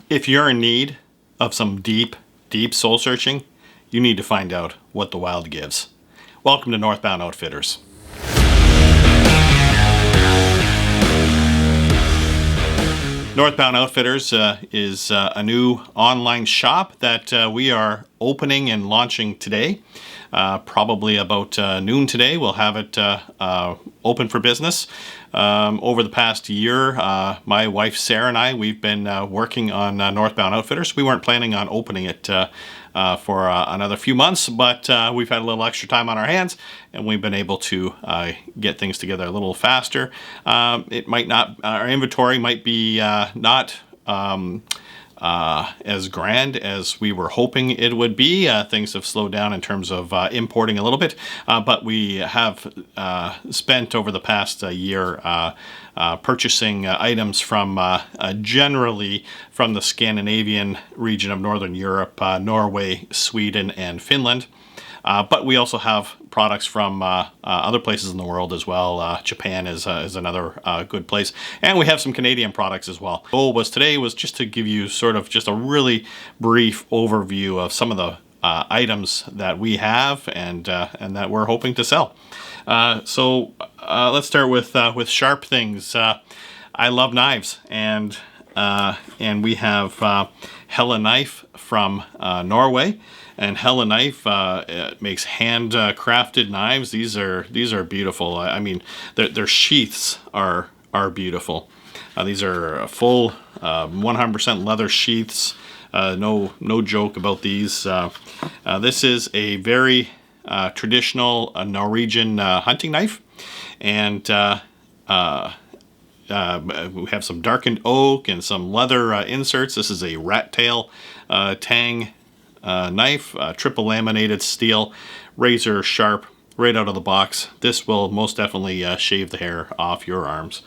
If you're in need of some deep, deep soul searching, you need to find out what the wild gives. Welcome to Northbound Outfitters. Northbound Outfitters is a new online shop that we are opening and launching today. Probably about noon today, we'll have it open for business. Over the past year, my wife Sarah and I, we've been working on Northbound Outfitters. We weren't planning on opening it for another few months, but we've had a little extra time on our hands, and we've been able to get things together a little faster. It might not, our inventory might be not as grand as we were hoping it would be. Things have slowed down in terms of importing a little bit, but we have spent over the past year purchasing items from generally from the Scandinavian region of Northern Europe, Norway, Sweden, and Finland. But we also have products from other places in the world as well. Japan is another good place. And we have some Canadian products as well. The goal today was just to give you sort of just a really brief overview of some of the items that we have and that we're hoping to sell. So let's start with sharp things. I love knives, and we have Helle Knife from Norway. And Helle Knife makes hand-crafted knives. These are beautiful. I mean, their sheaths are beautiful. These are full 100% leather sheaths. No joke about these. This is a very traditional Norwegian hunting knife, and we have some darkened oak and some leather inserts. This is a rat tail tang knife, triple laminated steel, razor sharp, right out of the box. This will most definitely shave the hair off your arms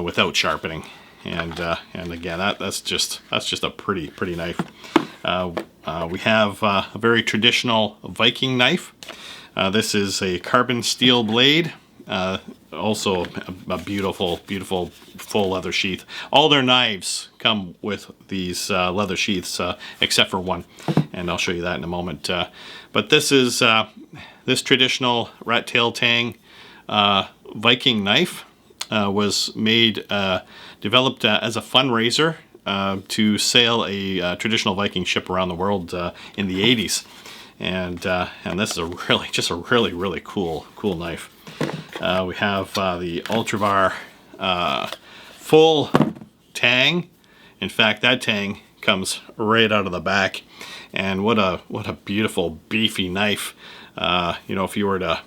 without sharpening. And again, that's just a pretty knife. We have a very traditional Viking knife. This is a carbon steel blade. Also a beautiful full leather sheath. All their knives come with these leather sheaths except for one, and I'll show you that in a moment. But this is this traditional rat tail tang Viking knife was developed as a fundraiser to sail a traditional Viking ship around the world in the 80s, and this is a really cool knife. We have the Ultravar full tang. In fact, that tang comes right out of the back, and what a beautiful beefy knife. You know, if you were to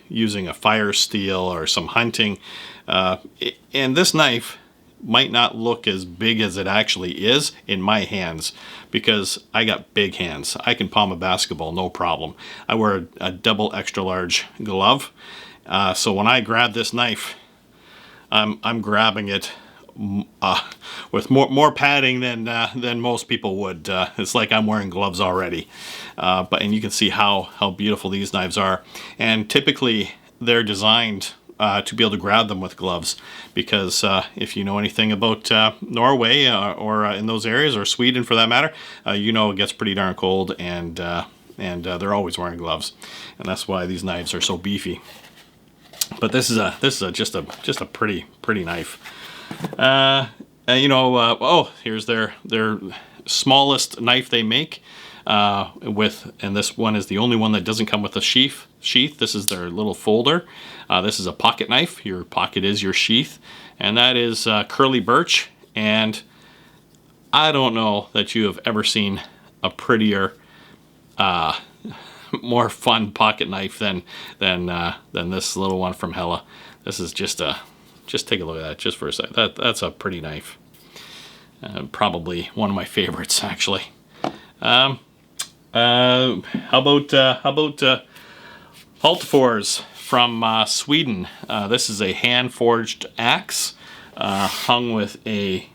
using a Firesteel or some hunting, and this knife might not look as big as it actually is in my hands, because I got big hands. I can palm a basketball no problem. I wear a double extra large glove. So when I grab this knife, I'm grabbing it with more padding than most people would. It's like I'm wearing gloves already. And you can see how beautiful these knives are. And typically they're designed to be able to grab them with gloves, because if you know anything about Norway or in those areas, or Sweden for that matter, you know it gets pretty darn cold, and they're always wearing gloves, and that's why these knives are so beefy. But this is just a pretty knife. Here's their smallest knife they make. And this one is the only one that doesn't come with a sheath. This is their little folder. This is a pocket knife. Your pocket is your sheath, and that is curly birch. And I don't know that you have ever seen a prettier, more fun pocket knife than this little one from Helle. This is just take a look at that just for a second. That's a pretty knife. Probably one of my favorites, actually. How about Hultafors from Sweden? This is a hand-forged axe hung with a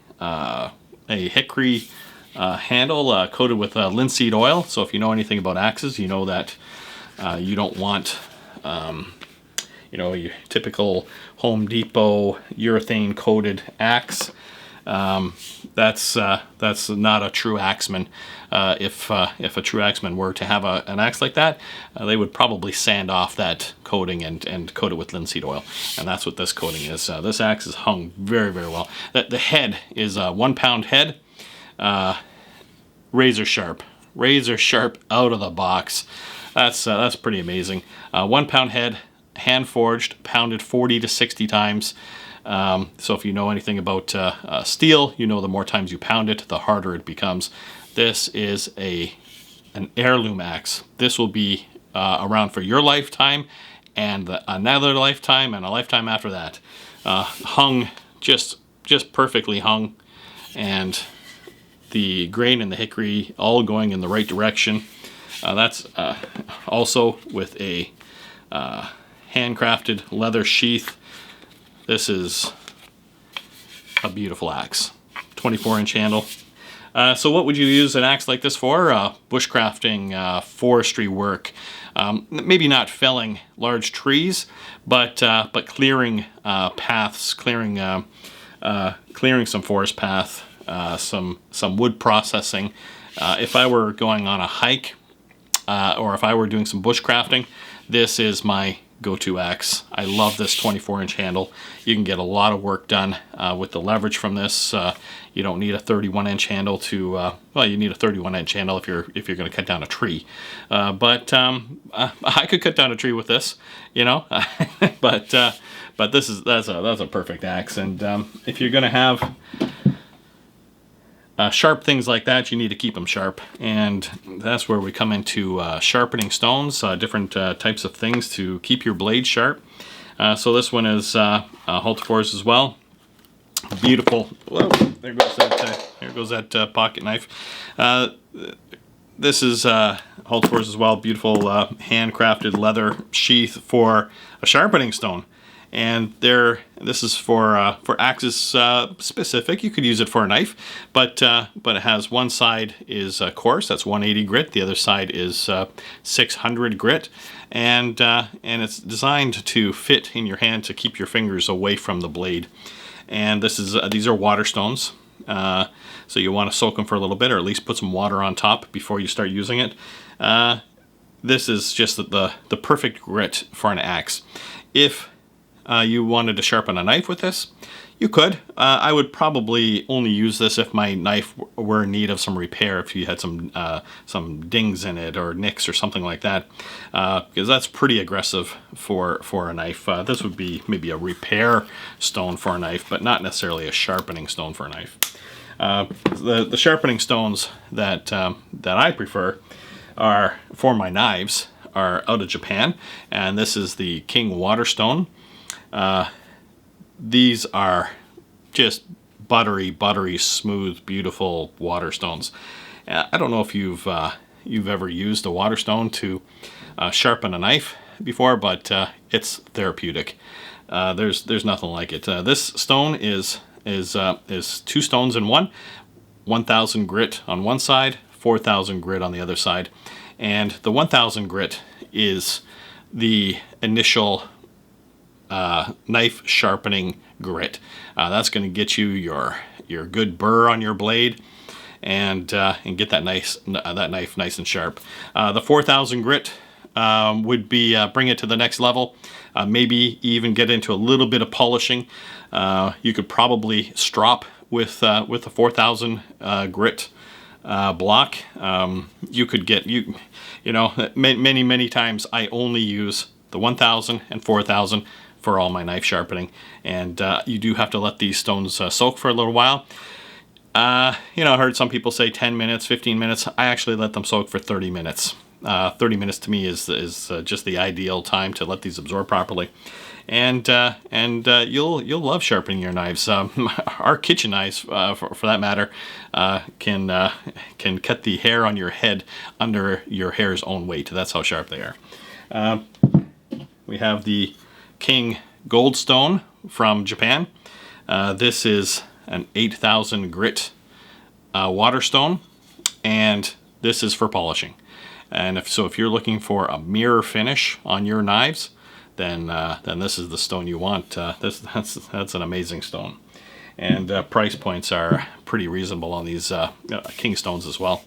hickory handle coated with linseed oil. So if you know anything about axes, you know that you don't want your typical Home Depot urethane coated axe. That's not a true axeman. If a true axeman were to have an axe like that, they would probably sand off that coating and coat it with linseed oil, and that's what this coating is. This axe is hung very, very well. The head is a 1 pound head, razor sharp out of the box. That's pretty amazing. 1 pound head, hand forged, pounded 40 to 60 times. So if you know anything about steel, you know the more times you pound it, the harder it becomes. This is an heirloom axe. This will be around for your lifetime and another lifetime and a lifetime after that. Hung just perfectly hung, and the grain and the hickory all going in the right direction. That's also with a handcrafted leather sheath. This is a beautiful axe. 24-inch handle. So what would you use an axe like this for? Bushcrafting, forestry work. Maybe not felling large trees, but clearing paths, clearing some forest path, some wood processing. If I were going on a hike, or if I were doing some bushcrafting, this is my go-to axe. I love this 24-inch handle. You can get a lot of work done with the leverage from this. You don't need a 31-inch handle to well, you need a 31-inch handle if you're going to cut down a tree. But I could cut down a tree with this, you know. but that's a perfect axe. And if you're going to have sharp things like that, you need to keep them sharp, and that's where we come into sharpening stones, different types of things to keep your blade sharp. So this one is Hultafors as well. Beautiful. Whoa, there goes that pocket knife. This is Hultafors as well. Beautiful handcrafted leather sheath for a sharpening stone. And this is for axes specific. You could use it for a knife, but it has one side is coarse, that's 180 grit. The other side is 600 grit, and it's designed to fit in your hand to keep your fingers away from the blade. And these are Waterstones, so you want to soak them for a little bit, or at least put some water on top before you start using it. This is just the perfect grit for an axe. If you wanted to sharpen a knife with this, you could. I would probably only use this if my knife were in need of some repair, if you had some dings in it or nicks or something like that, because that's pretty aggressive for a knife. This would be maybe a repair stone for a knife, but not necessarily a sharpening stone for a knife. The sharpening stones that I prefer are for my knives are out of Japan, and this is the King Waterstone. These are just buttery, smooth, beautiful Waterstones. I don't know if you've ever used a Waterstone to sharpen a knife before, but it's therapeutic. There's nothing like it. This stone is 2 stones in one, 1,000 grit on one side, 4,000 grit on the other side, and the 1,000 grit is the initial knife sharpening grit. That's going to get you your good burr on your blade, and get that knife nice and sharp. The 4,000 grit would be bring it to the next level. Maybe even get into a little bit of polishing. You could probably strop with the 4,000 grit block. You could get you know many times I only use the 1,000 and 4,000 for all my knife sharpening, and you do have to let these stones soak for a little while. I heard some people say 10 minutes, 15 minutes. I actually let them soak for 30 minutes. 30 minutes to me is just the ideal time to let these absorb properly, and you'll love sharpening your knives. Our kitchen knives, for that matter, can cut the hair on your head under your hair's own weight. That's how sharp they are. We have the King Goldstone from Japan. This is an 8,000 grit Waterstone, and this is for polishing. And if you're looking for a mirror finish on your knives, then this is the stone you want. That's an amazing stone. and price points are pretty reasonable on these Kingstones as well.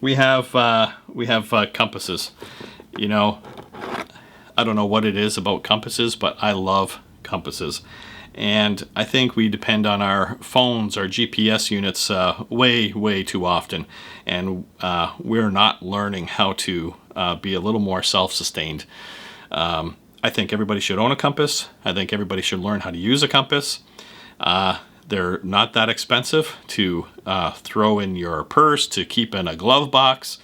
We have compasses. You know, I don't know what it is about compasses, but I love compasses. And I think we depend on our phones, our GPS units, way too often. And we're not learning how to be a little more self-sustained. I think everybody should own a compass. I think everybody should learn how to use a compass. They're not that expensive to throw in your purse, to keep in a glove box.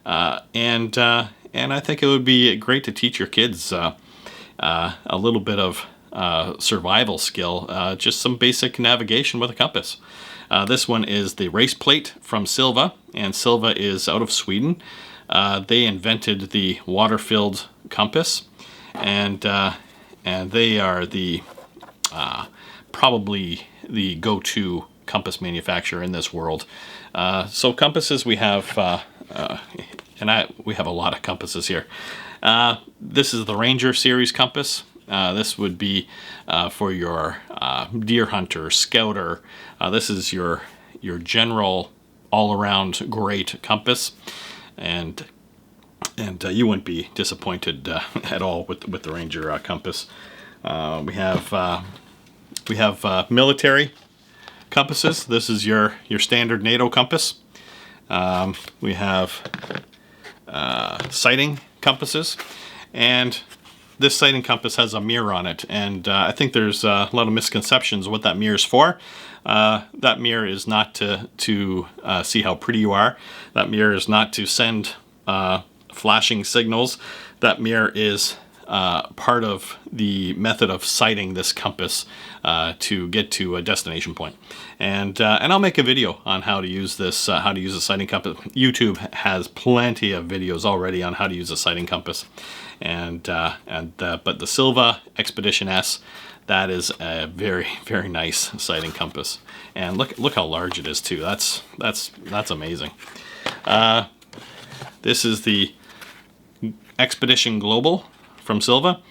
And I think it would be great to teach your kids a little bit of survival skill, just some basic navigation with a compass. This one is the race plate from Silva, and Silva is out of Sweden. They invented the water-filled compass, and they are the probably the go-to compass manufacturer in this world. So compasses, we have, we have a lot of compasses here. This is the Ranger series compass. This would be for your deer hunter, scouter. This is your general all-around great compass, and you wouldn't be disappointed at all with the Ranger compass. We have military compasses. This is your standard NATO compass. We have sighting compasses, and this sighting compass has a mirror on it, and I think there's a lot of misconceptions what that mirror is for. That mirror is not to see how pretty you are. That mirror is not to send flashing signals. That mirror is part of the method of sighting this compass to get to a destination point. And I'll make a video on how to use this, how to use a sighting compass. YouTube has plenty of videos already on how to use a sighting compass. But the Silva Expedition S, that is a very nice sighting compass. And look how large it is too. That's amazing. This is the Expedition Global from Silva,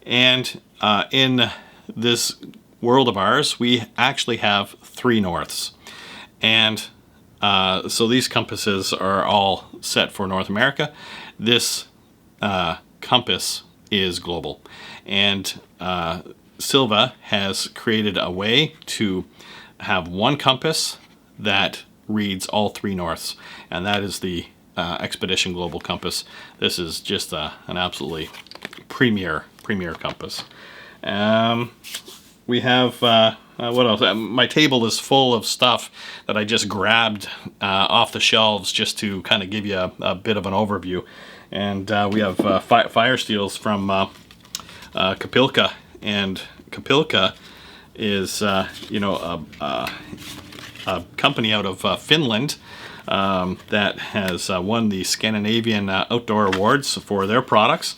and in this world of ours, we actually have 3 norths, and so these compasses are all set for North America. This compass is global, and Silva has created a way to have one compass that reads all 3 norths, and that is the Expedition Global Compass. This is just an absolutely premier compass. We have what else? My table is full of stuff that I just grabbed off the shelves just to kind of give you a bit of an overview. And we have Firesteels from Kupilka, and Kupilka is a company out of Finland that has won the Scandinavian Outdoor Awards for their products.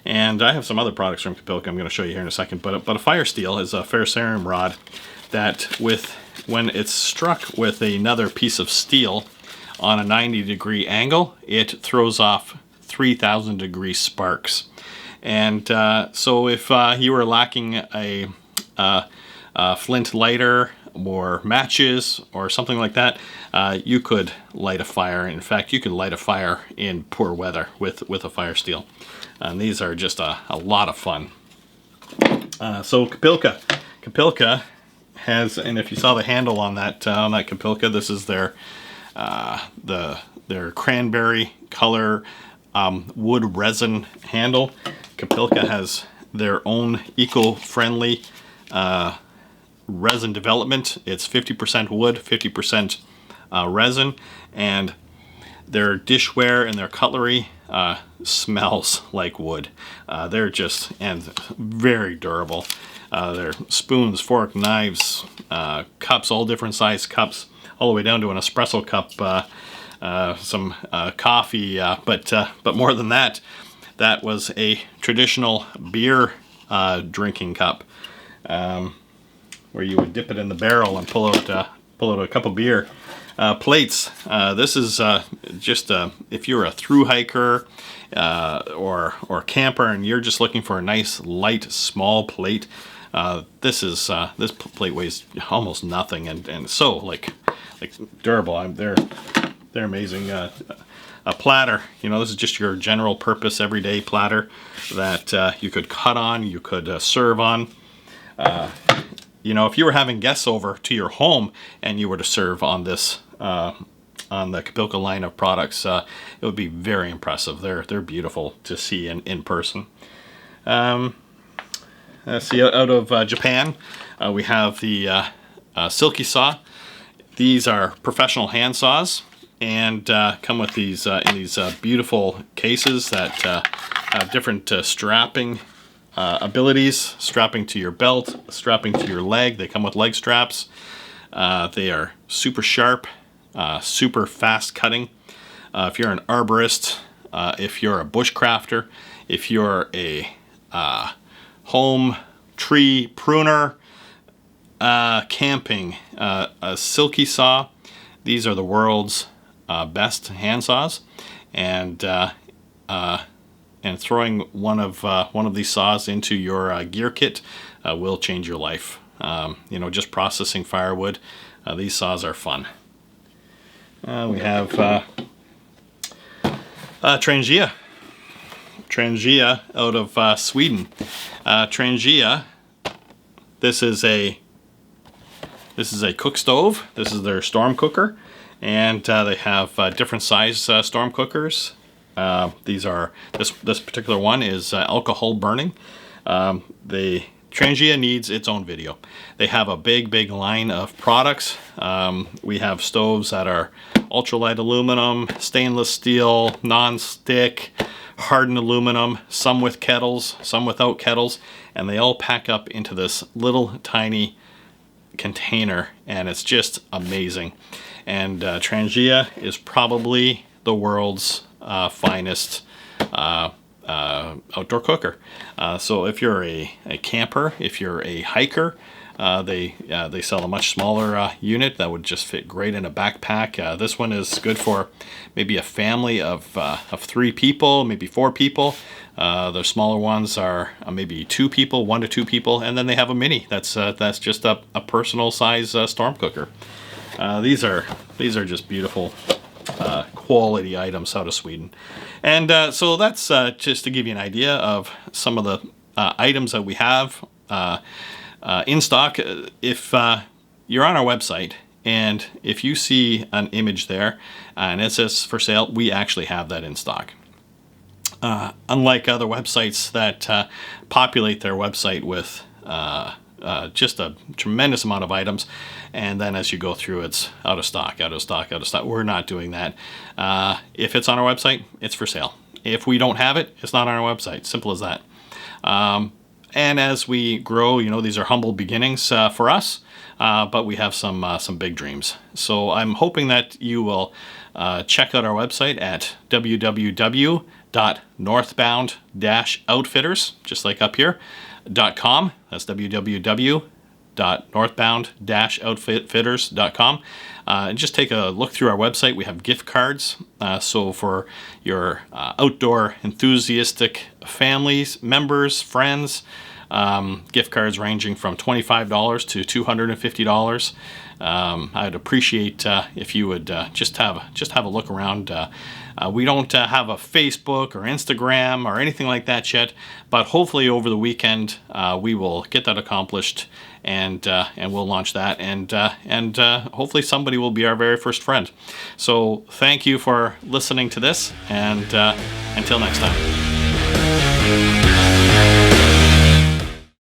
And I have some other products from Kupilka I'm going to show you here in a second. But a Firesteel is a ferrocerium rod that when it's struck with another piece of steel on a 90-degree angle, it throws off 3,000-degree sparks. And so if you were lacking a flint lighter or matches or something like that, you could light a fire. In fact, you could light a fire in poor weather with a Firesteel. And these are just a lot of fun. So Kupilka has, and if you saw the handle on that Kupilka, this is their cranberry color wood resin handle. Kupilka has their own eco-friendly resin development. It's 50% wood, 50% resin, and their dishware and their cutlery smells like wood. They're just very durable. They're spoons, forks, knives, cups, all different size cups, all the way down to an espresso cup, some coffee, but more than that, that was a traditional beer drinking cup, where you would dip it in the barrel and pull out a cup of beer. Plates. This is just if you're a thru hiker or camper and you're just looking for a nice light small plate, This plate weighs almost nothing, and so like durable. They're amazing. A platter, this is just your general purpose everyday platter that you could cut on, you could serve on. If you were having guests over to your home and you were to serve on this, on the Kupilka line of products, it would be very impressive. They're beautiful to see in person. Let's see, out of Japan, we have the Silky saw. These are professional hand saws, and come with these in these beautiful cases that have different strapping abilities, strapping to your belt, strapping to your leg. They come with leg straps. They are super sharp, super fast cutting. If you're an arborist, if you're a bushcrafter, if you're a home tree pruner, camping, a Silky saw, these are the world's best hand saws, and throwing one of these saws into your gear kit will change your life. Just processing firewood, these saws are fun. We have Trangia out of Sweden. Trangia, this is a cook stove. This is their storm cooker, and they have different size storm cookers. This particular one is alcohol burning. The Trangia needs its own video. They have a big line of products. We have stoves that are ultralight aluminum, stainless steel, non-stick, hardened aluminum, some with kettles, some without kettles, and they all pack up into this little tiny container, and it's just amazing. And Trangia is probably the world's finest outdoor cooker. So if you're a camper, if you're a hiker, they sell a much smaller unit that would just fit great in a backpack. This one is good for maybe a family of 3 people, maybe 4 people. The smaller ones are maybe 2 people, 1 to 2 people, and then they have a mini. That's just a personal size storm cooker. These are just beautiful quality items out of Sweden. And so that's just to give you an idea of some of the items that we have in stock. If you're on our website and if you see an image there and it says for sale, we actually have that in stock. Unlike other websites that populate their website with just a tremendous amount of items, and then as you go through, it's out of stock. We're not doing that. If it's on our website, it's for sale. If we don't have it, it's not on our website. Simple as that. And as we grow, these are humble beginnings for us, but we have some big dreams. So I'm hoping that you will check out our website at www.northbound-outfitters, just like up here, .com. That's www.northbound-outfitters.com. And just take a look through our website. We have gift cards. So for your outdoor enthusiastic families, members, friends, gift cards ranging from $25 to $250. I'd appreciate if you would just have a look around. We don't have a Facebook or Instagram or anything like that yet, but hopefully over the weekend we will get that accomplished, and we'll launch that, and hopefully somebody will be our very first friend. So thank you for listening to this, and until next time.